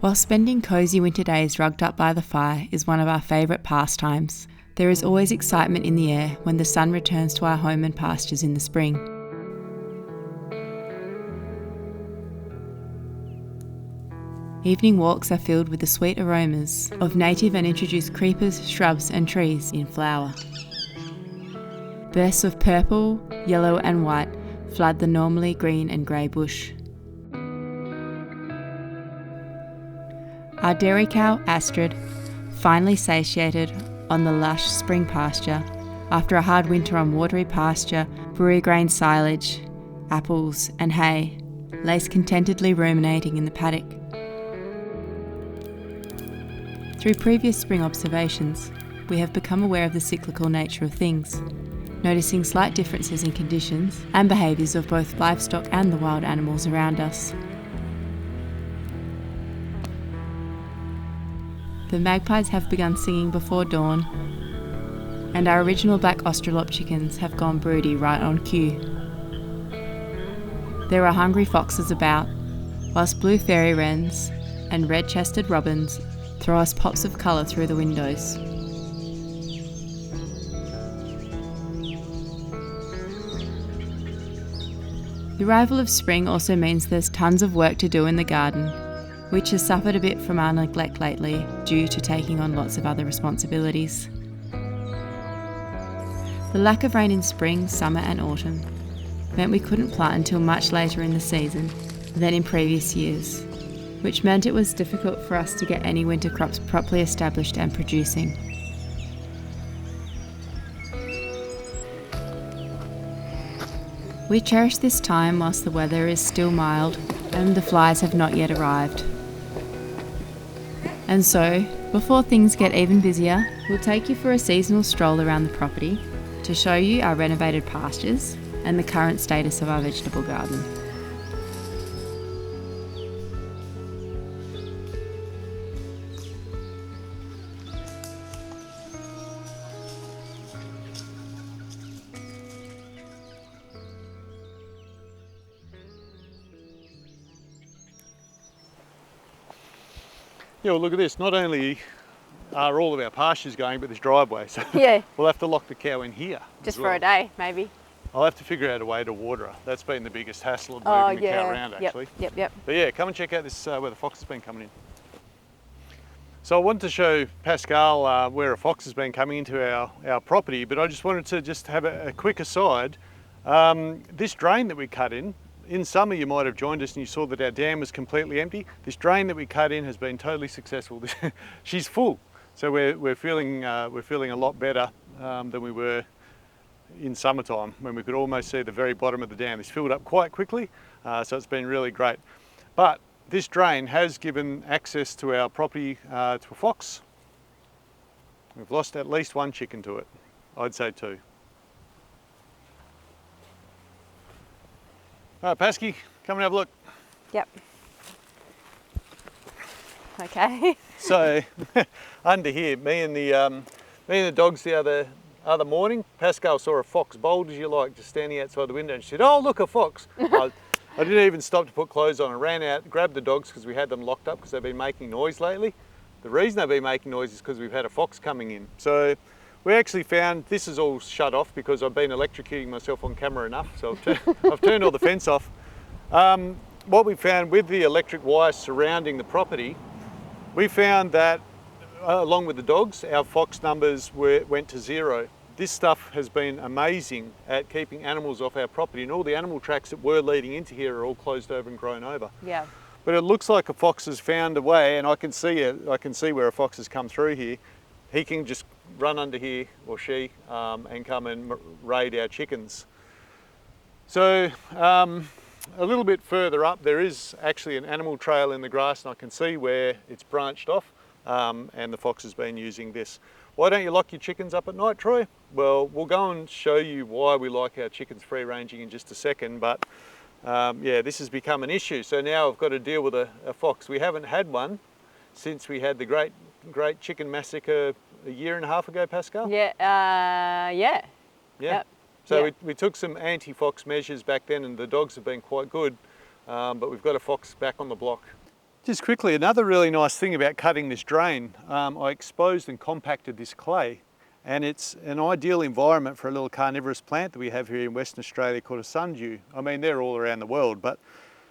While spending cosy winter days rugged up by the fire is one of our favourite pastimes, there is always excitement in the air when the sun returns to our home and pastures in the spring. Evening walks are filled with the sweet aromas of native and introduced creepers, shrubs and trees in flower. Bursts of purple, yellow and white flood the normally green and grey bush. Our dairy cow, Astrid, finally satiated on the lush spring pasture after a hard winter on watery pasture, brewery grain silage, apples and hay, lays contentedly ruminating in the paddock. Through previous spring observations, we have become aware of the cyclical nature of things, noticing slight differences in conditions and behaviours of both livestock and the wild animals around us. The magpies have begun singing before dawn, and our original black Australorp chickens have gone broody right on cue. There are hungry foxes about, whilst blue fairy wrens and red-chested robins throw us pops of colour through the windows. The arrival of spring also means there's tons of work to do in the garden, which has suffered a bit from our neglect lately due to taking on lots of other responsibilities. The lack of rain in spring, summer and autumn meant we couldn't plant until much later in the season than in previous years, which meant it was difficult for us to get any winter crops properly established and producing. We cherish this time whilst the weather is still mild and the flies have not yet arrived. And so, before things get even busier, we'll take you for a seasonal stroll around the property to show you our renovated pastures and the current status of our vegetable garden. Yeah, well look at this, not only are all of our pastures going, but this driveway, so Yeah. we'll have to lock the cow in here. Just as for well. a day, maybe. I'll have to figure out a way to water her. That's been the biggest hassle of moving the cow around actually. Yep. But yeah, come and check out this where the fox has been coming in. So I wanted to show Pascal where a fox has been coming into our property, but I just wanted to just have a quick aside. This drain that we cut in summer you might have joined us and you saw that our dam was completely empty. This drain that we cut in has been totally successful. She's full, so we're feeling a lot better than we were in summertime when we could almost see the very bottom of the dam. It's filled up quite quickly, so it's been really great. But this drain has given access to our property to a fox. We've lost at least one chicken to it. I'd say two. All right, Pasky, come and have a look. Yep. Okay. So, under here, me and the dogs the other morning, Pascal saw a fox, bold as you like, just standing outside the window, and she said, "Oh, look, a fox." I didn't even stop to put clothes on. I ran out, grabbed the dogs because we had them locked up because they've been making noise lately. The reason they've been making noise is because we've had a fox coming in. So we actually found, this is all shut off because I've been electrocuting myself on camera enough, so I've turned all the fence off. What we found with the electric wires surrounding the property, we found that along with the dogs, our fox numbers went to zero. This stuff has been amazing at keeping animals off our property, and all the animal tracks that were leading into here are all closed over and grown over. Yeah. But it looks like a fox has found a way, and I can see where a fox has come through here. He can just run under here, or she, and come and raid our chickens. So a little bit further up there is actually an animal trail in the grass, and I can see where it's branched off, and the fox has been using this. Why don't you lock your chickens up at night, Troy? Well, we'll go and show you why we like our chickens free ranging in just a second, but yeah, this has become an issue. So now I've got to deal with a fox. We haven't had one since we had the great chicken massacre a year and a half ago, Pascal? Yeah, yeah. Yep. So we took some anti-fox measures back then, and the dogs have been quite good, but we've got a fox back on the block. Just quickly, another really nice thing about cutting this drain, I exposed and compacted this clay, and it's an ideal environment for a little carnivorous plant that we have here in Western Australia called a sundew. I mean, they're all around the world, but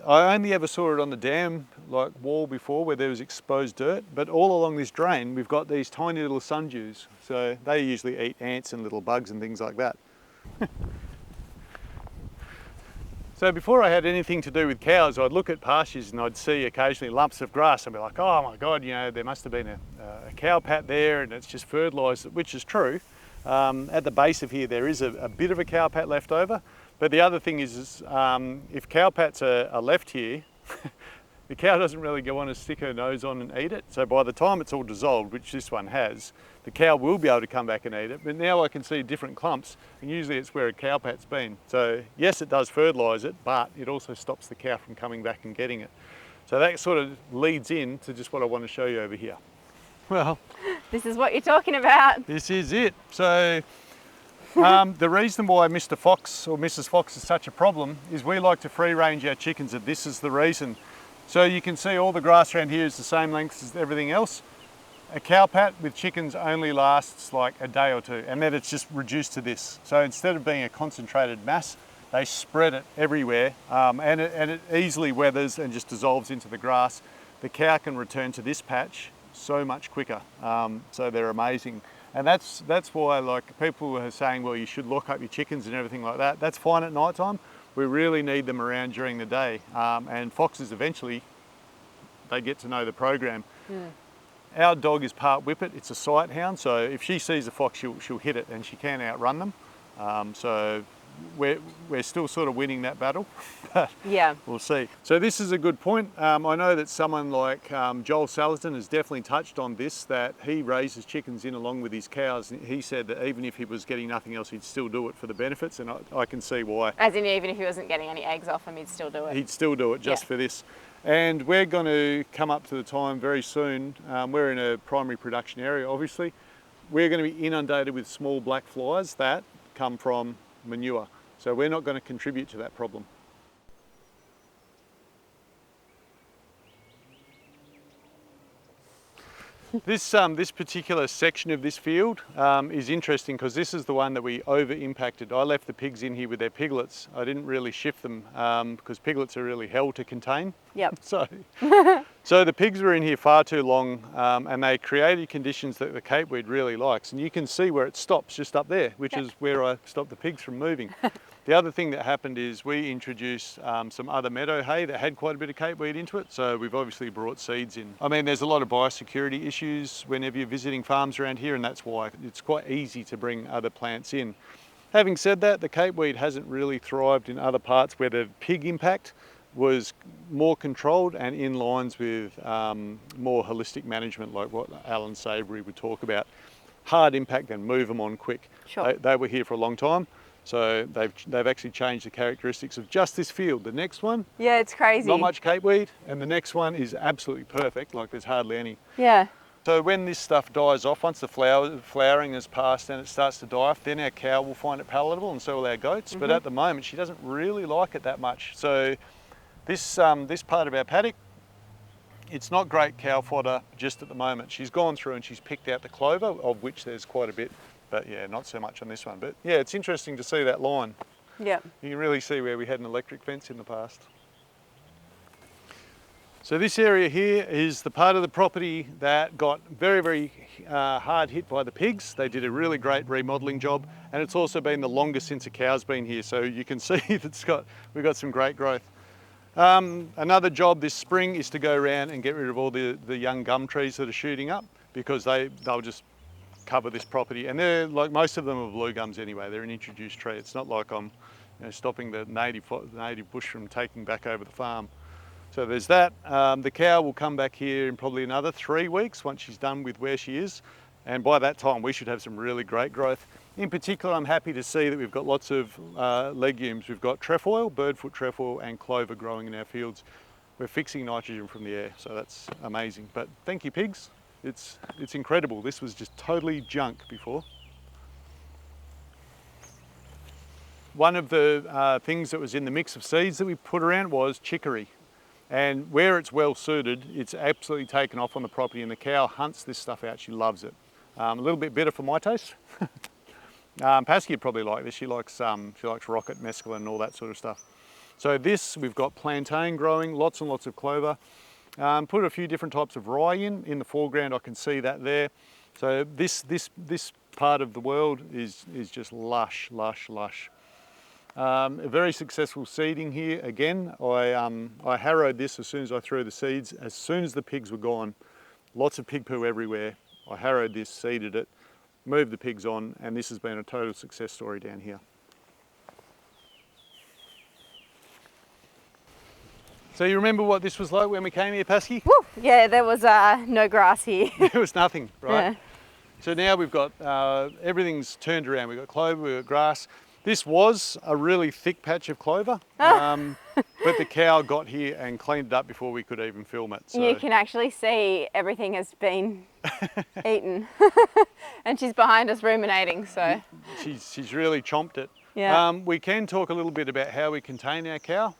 I only ever saw it on the dam wall before where there was exposed dirt, but all along this drain we've got these tiny little sundews, so they usually eat ants and little bugs and things like that. So before I had anything to do with cows, I'd look at pastures and I'd see occasionally lumps of grass and be like, oh my God, there must have been a cow pat there and it's just fertilised, which is true. At the base of here there is a bit of a cow pat left over, but the other thing is if cow pats are left here, the cow doesn't really go on to stick her nose on and eat it. So by the time it's all dissolved, which this one has, the cow will be able to come back and eat it. But now I can see different clumps, and usually it's where a cow pat's been. So yes, it does fertilise it, but it also stops the cow from coming back and getting it. So that sort of leads in to just what I want to show you over here. Well, This is what you're talking about. this is it. So the reason why Mr. Fox or Mrs. Fox is such a problem is we like to free range our chickens, and this is the reason. So you can see all the grass around here is the same length as everything else. A cow pat with chickens only lasts like a day or two, and then it's just reduced to this. So instead of being a concentrated mass, they spread it everywhere, and it easily weathers and just dissolves into the grass. The cow can return to this patch so much quicker, so they're amazing. And that's why, like, people are saying, well, you should lock up your chickens and everything like that. That's fine at night time. We really need them around during the day, and foxes eventually, they get to know the program. Our dog is part whippet, it's a sight hound, so if she sees a fox, she'll hit it and she can outrun them. So we're still sort of winning that battle, but Yeah. we'll see. So this is a good point. I know that someone like Joel Salatin has definitely touched on this, that he raises chickens in along with his cows. He said that even if he was getting nothing else, he'd still do it for the benefits, and I can see why. As in, even if he wasn't getting any eggs off him, he'd still do it. He'd still do it just for this. And we're going to come up to the time very soon. We're in a primary production area, obviously. We're going to be inundated with small black flies that come from manure. So we're not going to contribute to that problem. This particular section of this field is interesting because this is the one that we over impacted. I left the pigs in here with their piglets. I didn't really shift them because piglets are really hell to contain. Yep. So the pigs were in here far too long, and they created conditions that the capeweed really likes. And you can see where it stops just up there, which is where I stopped the pigs from moving. The other thing that happened is we introduced some other meadow hay that had quite a bit of capeweed into it, so we've obviously brought seeds in. I mean, there's a lot of biosecurity issues whenever you're visiting farms around here, and that's why it's quite easy to bring other plants in. Having said that, the capeweed hasn't really thrived in other parts where the pig impact was more controlled and in lines with more holistic management, like what Alan Savory would talk about. Hard impact and move them on quick. Sure. They were here for a long time. So they've actually changed the characteristics of just this field. The next one, Yeah, it's crazy. not much capeweed, and the next one is absolutely perfect, like there's hardly any. Yeah. So when this stuff dies off, once the flowering has passed and it starts to die off, then our cow will find it palatable, and so will our goats. But at the moment, she doesn't really like it that much. So this part of our paddock, it's not great cow fodder just at the moment. She's gone through and she's picked out the clover, of which there's quite a bit. But yeah, not so much on this one. But yeah, it's interesting to see that line. Yeah. You can really see where we had an electric fence in the past. So this area here is the part of the property that got very, very hard hit by the pigs. They did a really great remodelling job, and it's also been the longest since a cow's been here. So you can see that we've got some great growth. Another job this spring is to go around and get rid of all the young gum trees that are shooting up, because they'll just cover this property, and they're like, most of them are blue gums anyway. They're an introduced tree. It's not like I'm stopping the native bush from taking back over the farm. So there's that. The cow will come back here in probably another 3 weeks once she's done with where she is, and by that time we should have some really great growth. In particular, I'm happy to see that we've got lots of legumes. We've got trefoil, birdfoot trefoil, and clover growing in our fields. We're fixing nitrogen from the air, so that's amazing. But thank you, pigs. It's incredible. This was just totally junk before. One of the things that was in the mix of seeds that we put around was chicory. And where it's well suited, it's absolutely taken off on the property, and the cow hunts this stuff out. She loves it. A little bit bitter for my taste. Pasture probably like this. She likes rocket, mescaline and all that sort of stuff. So this, we've got plantain growing, lots and lots of clover. Put a few different types of rye in the foreground. I can see that there. So this part of the world is just lush, lush, lush. A very successful seeding here. Again, I harrowed this as soon as I threw the seeds. As soon as the pigs were gone, lots of pig poo everywhere. I harrowed this, seeded it, moved the pigs on, and this has been a total success story down here. So you remember what this was like when we came here, Pasky? Woo! Yeah, there was no grass here. There was nothing, right? Yeah. So now we've got, everything's turned around. We've got clover, we've got grass. This was a really thick patch of clover, but the cow got here and cleaned it up before we could even film it. So. You can actually see everything has been eaten. And she's behind us ruminating, so. She's really chomped it. Yeah. We can talk a little bit about how we contain our cow.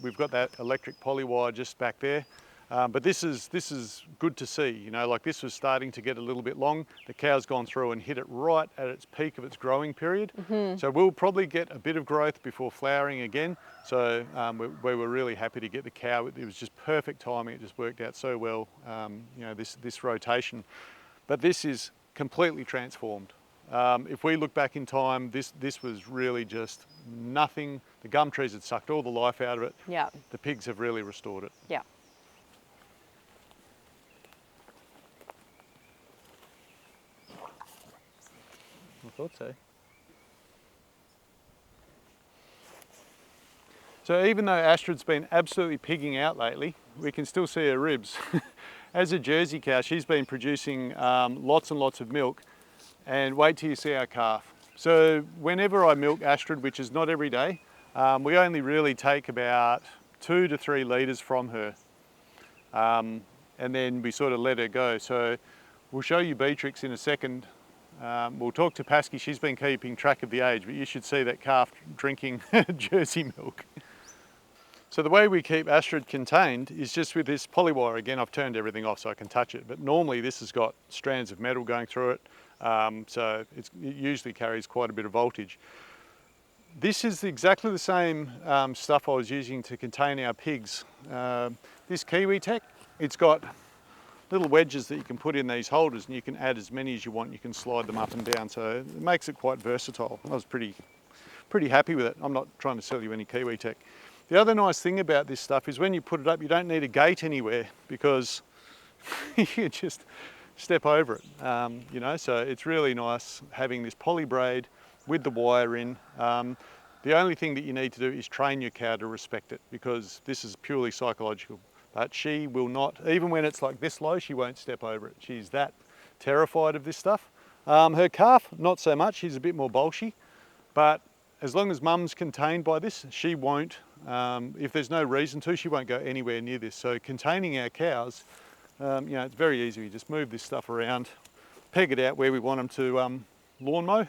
We've got that electric poly wire just back there. But this is good to see, you know, like this was starting to get a little bit long. The cow's gone through and hit it right at its peak of its growing period. So we'll probably get a bit of growth before flowering again. So we were really happy to get the cow. It was just perfect timing. It just worked out so well, you know, this rotation. But this is completely transformed. If we look back in time, this was really just nothing. The gum trees had sucked all the life out of it. Yeah. The pigs have really restored it. Yeah. I thought so. So even though Astrid's been absolutely pigging out lately, we can still see her ribs. As a Jersey cow, she's been producing lots and lots of milk, and wait till you see our calf. So whenever I milk Astrid, which is not every day, we only really take about 2 to 3 litres from her. And then we sort of let her go. So we'll show you Beatrix in a second. We'll talk to Pasky. She's been keeping track of the age, but you should see that calf drinking Jersey milk. So the way we keep Astrid contained is just with this poly wire. Again, I've turned everything off so I can touch it, but normally this has got strands of metal going through it, so it usually carries quite a bit of voltage. This is exactly the same stuff I was using to contain our pigs. This Kiwi Tech, it's got little wedges that you can put in these holders, and you can add as many as you want. You can slide them up and down, so it makes it quite versatile. I was pretty happy with it. I'm not trying to sell you any Kiwi Tech. The other nice thing about this stuff is when you put it up, you don't need a gate anywhere because you can just step over it, you know, so it's really nice having this poly braid with the wire in. The only thing that you need to do is train your cow to respect it, because this is purely psychological. But she will not, even when it's like this low, she won't step over it. She's that terrified of this stuff. Her calf, not so much. She's a bit more bolshy, but as long as mum's contained by this, she won't, if there's no reason to, she won't go anywhere near this. So containing our cows, you know, it's very easy. We just move this stuff around, peg it out where we want them to lawn mow,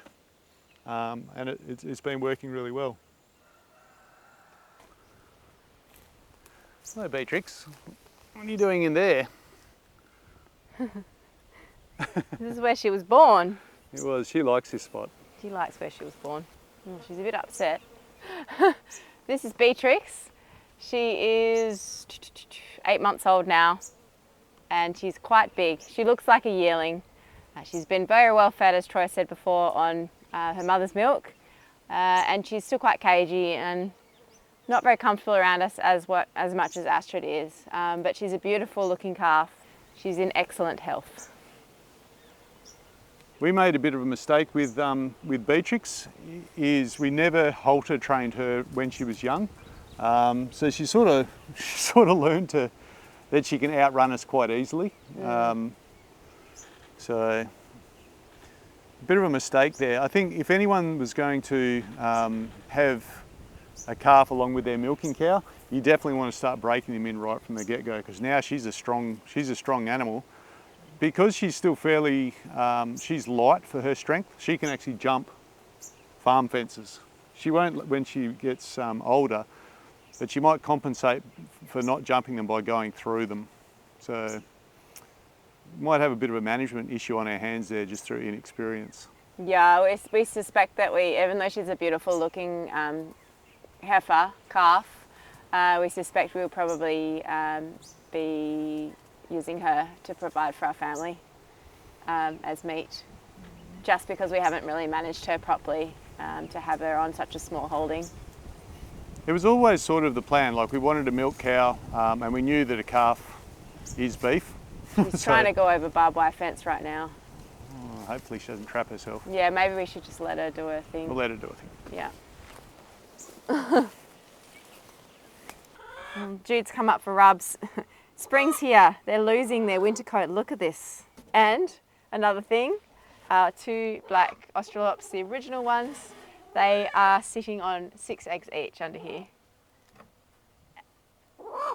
and it's been working really well. Hello, Beatrix. What are you doing in there? This is where she was born. It was. She likes this spot. She likes where she was born. Oh, she's a bit upset. This is Beatrix. She is 8 months old now, and she's quite big. She looks like a yearling. She's been very well fed, as Troy said before, on her mother's milk, and she's still quite cagey and not very comfortable around us as much as Astrid is, but she's a beautiful looking calf. She's in excellent health. We made a bit of a mistake with Beatrix, is we never halter trained her when she was young. So she sort of learned that she can outrun us quite easily. So a bit of a mistake there. I think if anyone was going to have a calf along with their milking cow, you definitely want to start breaking them in right from the get-go, because now she's a strong animal. Because she's still fairly, she's light for her strength, she can actually jump farm fences. She won't, when she gets older, but you might compensate for not jumping them by going through them. So might have a bit of a management issue on our hands there just through inexperience. Yeah, we suspect that even though she's a beautiful looking heifer, calf, we suspect we'll probably be using her to provide for our family as meat, just because we haven't really managed her properly to have her on such a small holding. It was always sort of the plan, like we wanted a milk cow and we knew that a calf is beef. She's trying to go over barbed wire fence right now. Oh, hopefully she doesn't trap herself. Yeah, maybe we should just let her do her thing. We'll let her do her thing. Yeah. Jude's come up for rubs. Spring's here. They're losing their winter coat. Look at this. And another thing, 2 black Australops, the original ones, they are sitting on 6 eggs each under here.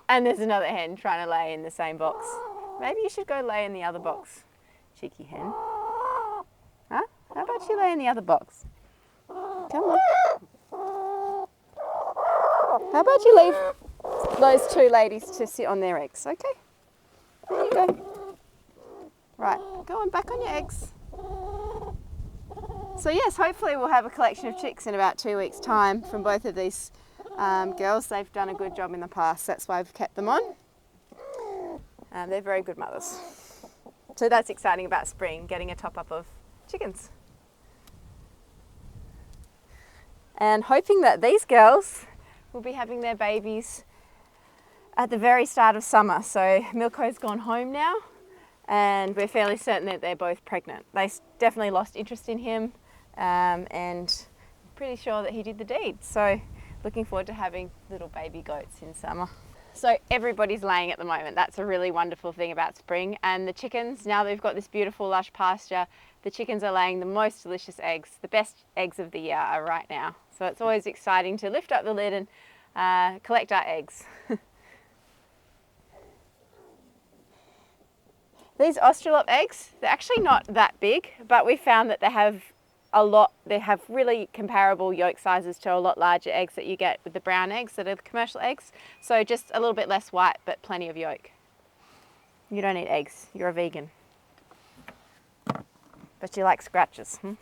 And there's another hen trying to lay in the same box. Maybe you should go lay in the other box, cheeky hen. Huh? How about you lay in the other box? Come on. How about you leave those 2 ladies to sit on their eggs, okay? There you go. Right, go on, back on your eggs. So yes, hopefully we'll have a collection of chicks in about 2 weeks' time from both of these girls. They've done a good job in the past, that's why I've kept them on. They're very good mothers. So that's exciting about spring, getting a top up of chickens. And hoping that these girls will be having their babies at the very start of summer. So Milko's gone home now and we're fairly certain that they're both pregnant. They definitely lost interest in him and pretty sure that he did the deed. So looking forward to having little baby goats in summer. So everybody's laying at the moment. That's a really wonderful thing about spring. And the chickens, now they've got this beautiful lush pasture, the chickens are laying the most delicious eggs. The best eggs of the year are right now. So it's always exciting to lift up the lid and collect our eggs. These Australop eggs, they're actually not that big, but we found that they have really comparable yolk sizes to a lot larger eggs that you get with the brown eggs that are the commercial eggs. So just a little bit less white, but plenty of yolk. You don't eat eggs, you're a vegan. But you like scratches, hmm?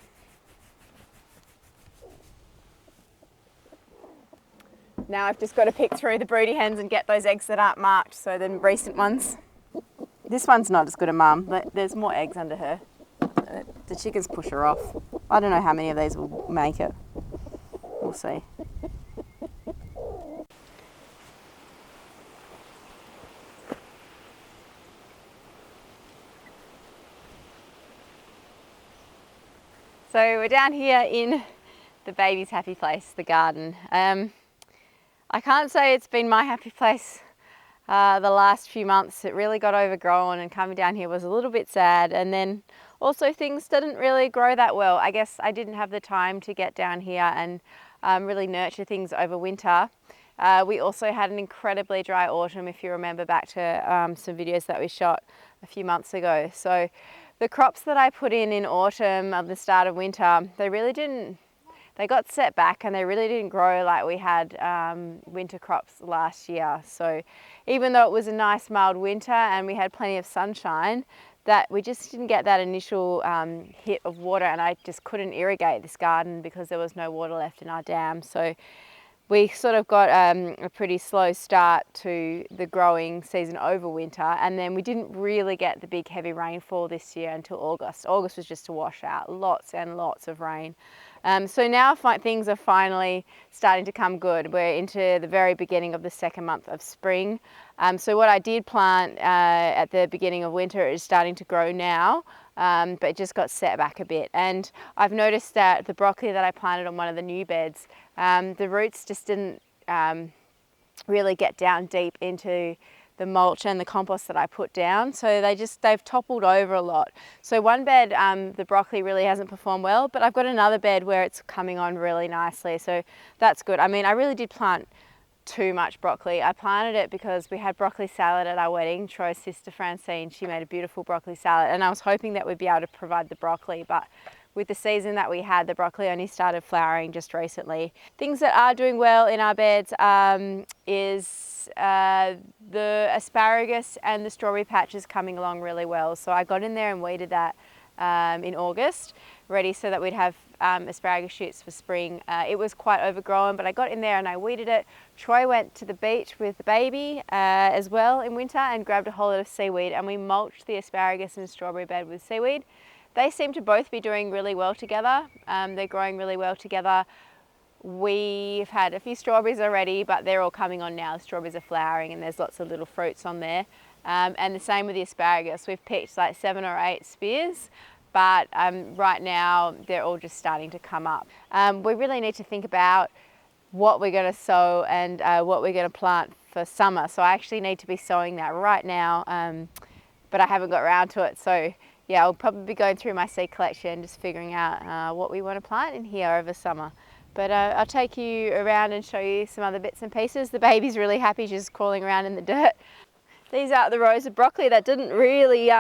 Now I've just got to pick through the broody hens and get those eggs that aren't marked, so the recent ones. This one's not as good a mum, but there's more eggs under her. The chickens push her off. I don't know how many of these will make it. We'll see. So we're down here in the baby's happy place, the garden. I can't say it's been my happy place the last few months. It really got overgrown and coming down here was a little bit sad, and then also things didn't really grow that well. I guess I didn't have the time to get down here and really nurture things over winter. We also had an incredibly dry autumn, if you remember back to some videos that we shot a few months ago. So the crops that I put in autumn of the start of winter, they got set back and they really didn't grow like we had winter crops last year. So even though it was a nice mild winter and we had plenty of sunshine, that we just didn't get that initial hit of water, and I just couldn't irrigate this garden because there was no water left in our dam. So we sort of got a pretty slow start to the growing season over winter, and then we didn't really get the big heavy rainfall this year until August. August was just a washout, lots and lots of rain. So now things are finally starting to come good. We're into the very beginning of the second month of spring. So what I did plant at the beginning of winter is starting to grow now, but it just got set back a bit. And I've noticed that the broccoli that I planted on one of the new beds, the roots just didn't really get down deep into the mulch and the compost that I put down, so they've toppled over a lot. So one bed, the broccoli really hasn't performed well, but I've got another bed where it's coming on really nicely, so that's good. I mean, I really did plant too much broccoli. I planted it because we had broccoli salad at our wedding. Troy's sister Francine, she made a beautiful broccoli salad, and I was hoping that we'd be able to provide the broccoli, but with the season that we had, the broccoli only started flowering just recently. Things that are doing well in our beds is the asparagus and the strawberry patches coming along really well. So I got in there and weeded that in August, ready so that we'd have asparagus shoots for spring. It was quite overgrown, but I got in there and I weeded it. Troy went to the beach with the baby as well in winter and grabbed a whole lot of seaweed, and we mulched the asparagus and strawberry bed with seaweed. They seem to both be doing really well together. They're growing really well together. We've had a few strawberries already, but they're all coming on now. The strawberries are flowering and there's lots of little fruits on there. And the same with the asparagus. We've picked like 7 or 8 spears, but right now they're all just starting to come up. We really need to think about what we're going to sow and what we're going to plant for summer. So I actually need to be sowing that right now, but I haven't got around to it. So yeah, I'll probably be going through my seed collection, just figuring out what we want to plant in here over summer. But I'll take you around and show you some other bits and pieces. The baby's really happy, she's crawling around in the dirt. These are the rows of broccoli that didn't really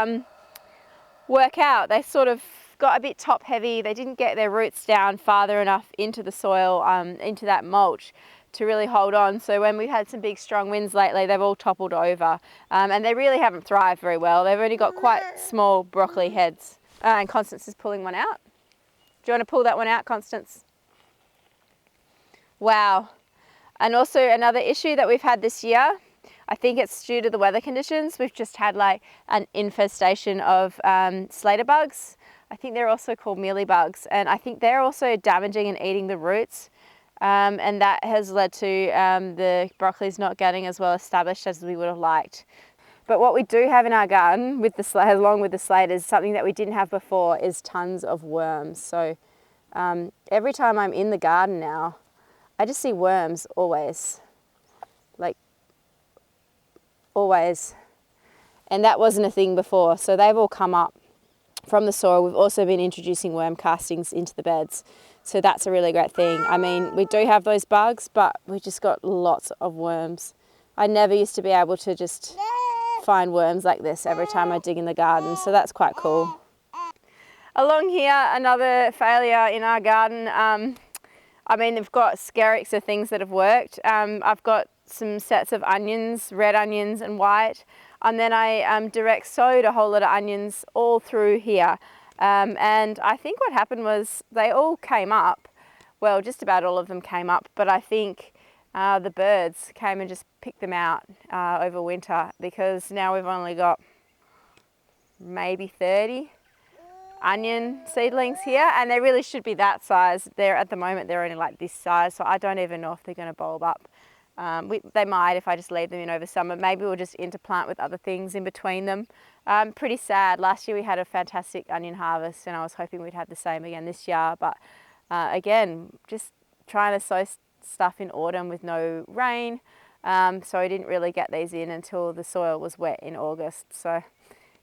work out. They sort of got a bit top heavy. They didn't get their roots down farther enough into the soil, into that mulch, to really hold on. So when we've had some big strong winds lately, they've all toppled over, and they really haven't thrived very well. They've only got quite small broccoli heads. And Constance is pulling one out. Do you want to pull that one out, Constance? Wow. And also another issue that we've had this year, I think it's due to the weather conditions. We've just had like an infestation of slater bugs. I think they're also called mealybugs, and I think they're also damaging and eating the roots. And that has led to the broccoli's not getting as well established as we would have liked. But what we do have in our garden, with the along with the slaters, something that we didn't have before, is tons of worms. So every time I'm in the garden now, I just see worms always, like always. And that wasn't a thing before, so they've all come up from the soil. We've also been introducing worm castings into the beds. So that's a really great thing. I mean, we do have those bugs, but we just got lots of worms. I never used to be able to just find worms like this every time I dig in the garden, so that's quite cool. Along here, another failure in our garden. I mean, they've got skerricks of things that have worked. I've got some sets of onions, red onions and white, and then I direct sowed a whole lot of onions all through here. And I think what happened was they all came up. Well, just about all of them came up, but I think the birds came and just picked them out over winter, because now we've only got maybe 30 onion seedlings here, and they really should be that size. At the moment they're only like this size, so I don't even know if they're going to bulb up. They might if I just leave them in over summer. Maybe we'll just interplant with other things in between them. Pretty sad. Last year we had a fantastic onion harvest, and I was hoping we'd have the same again this year, but again, just trying to sow stuff in autumn with no rain, so I didn't really get these in until the soil was wet in August. So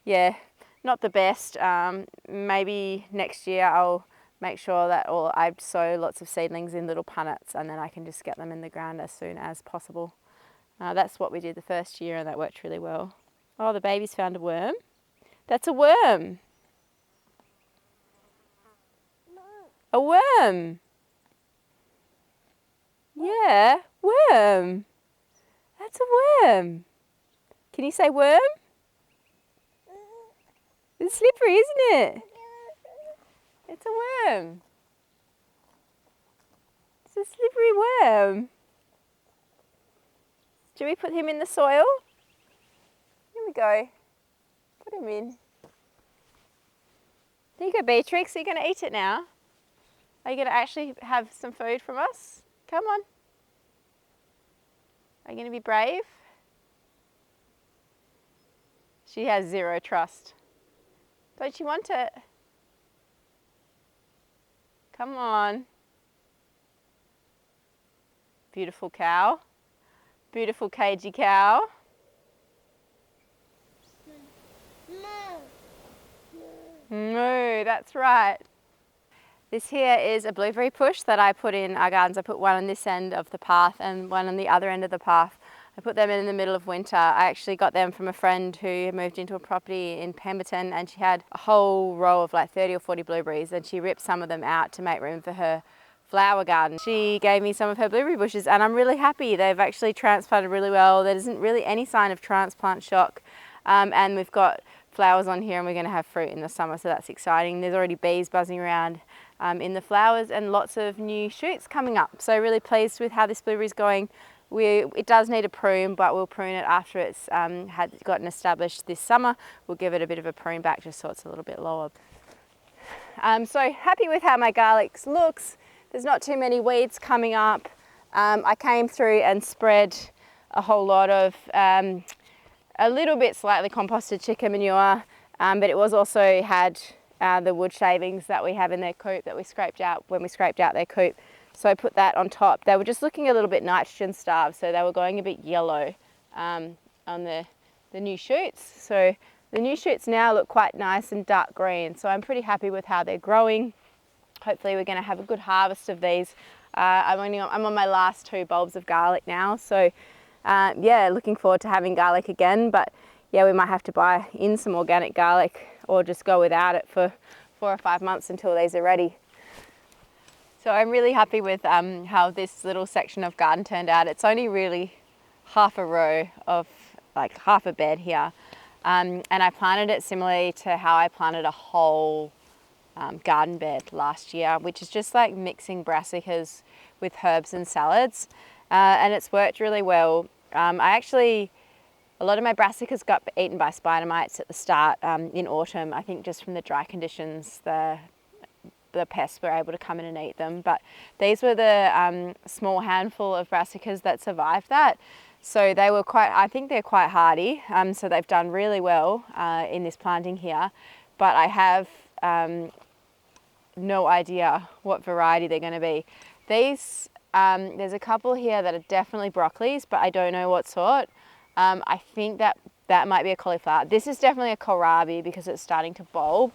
yeah, not the best. Maybe next year I'll make sure that I sow lots of seedlings in little punnets, and then I can just get them in the ground as soon as possible. That's what we did the first year, and that worked really well. Oh, the baby's found a worm. That's a worm. A worm. Yeah, worm. That's a worm. Can you say worm? It's slippery, isn't it? It's a worm. It's a slippery worm. Should we put him in the soil? Here we go. Put him in. There you go, Beatrix. Are you going to eat it now? Are you going to actually have some food from us? Come on. Are you going to be brave? She has zero trust. Don't you want it? Come on. Beautiful cow. Beautiful cagey cow. Moo, that's right. This here is a blueberry bush that I put in our gardens. I put one on this end of the path and one on the other end of the path. I put them in the middle of winter. I actually got them from a friend who moved into a property in Pemberton, and she had a whole row of like 30 or 40 blueberries, and she ripped some of them out to make room for her flower garden. She gave me some of her blueberry bushes, and I'm really happy. They've actually transplanted really well. There isn't really any sign of transplant shock, and we've got flowers on here, and we're going to have fruit in the summer, so that's exciting. There's already bees buzzing around in the flowers, and lots of new shoots coming up. So really pleased with how this blueberry is going. It does need a prune, but we'll prune it after it's gotten established this summer. We'll give it a bit of a prune back just so it's a little bit lower. So happy with how my garlic looks. There's not too many weeds coming up. I came through and spread a whole lot of a little bit slightly composted chicken manure, but it was also had the wood shavings that we have in their coop that we scraped out when we scraped out their coop. So I put that on top. They were just looking a little bit nitrogen starved, so they were going a bit yellow on the new shoots. So the new shoots now look quite nice and dark green, so I'm pretty happy with how they're growing. Hopefully we're going to have a good harvest of these. I'm on my last 2 bulbs of garlic now, so yeah, looking forward to having garlic again. But yeah, we might have to buy in some organic garlic or just go without it for 4 or 5 months until these are ready. So I'm really happy with how this little section of garden turned out. It's only really half a row of, like half a bed here. And I planted it similarly to how I planted a whole garden bed last year, which is just like mixing brassicas with herbs and salads. And it's worked really well. A lot of my brassicas got eaten by spider mites at the start in autumn. I think just from the dry conditions, the pests were able to come in and eat them. But these were the small handful of brassicas that survived that. So they were I think they're quite hardy. So they've done really well in this planting here. But I have no idea what variety they're going to be. These, there's a couple here that are definitely broccolis, but I don't know what sort. I think that might be a cauliflower. This is definitely a kohlrabi because it's starting to bulb.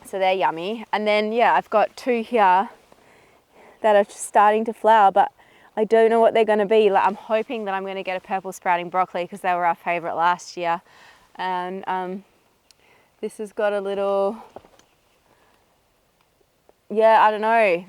So they're yummy. And then, yeah, I've got 2 here that are just starting to flower, but I don't know what they're going to be. Like, I'm hoping that I'm going to get a purple sprouting broccoli because they were our favourite last year. And this has got a little, yeah, I don't know.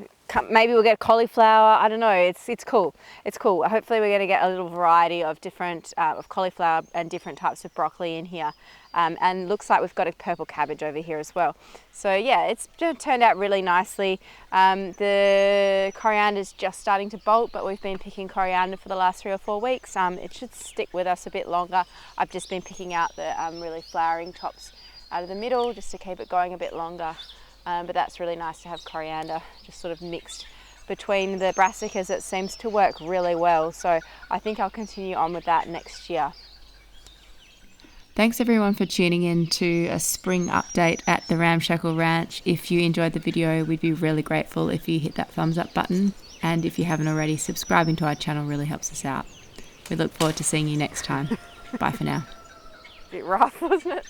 Maybe we'll get cauliflower. I don't know. It's cool. It's cool. Hopefully we're going to get a little variety of different of cauliflower and different types of broccoli in here. And looks like we've got a purple cabbage over here as well. So yeah, it's turned out really nicely. The coriander's just starting to bolt, but we've been picking coriander for the last 3 or 4 weeks. It should stick with us a bit longer. I've just been picking out the really flowering tops out of the middle just to keep it going a bit longer. But that's really nice to have coriander just sort of mixed between the brassicas. It seems to work really well. So I think I'll continue on with that next year. Thanks everyone for tuning in to a spring update at the Ramshackle Ranch. If you enjoyed the video, we'd be really grateful if you hit that thumbs up button. And if you haven't already, subscribing to our channel really helps us out. We look forward to seeing you next time. Bye for now. A bit rough, wasn't it?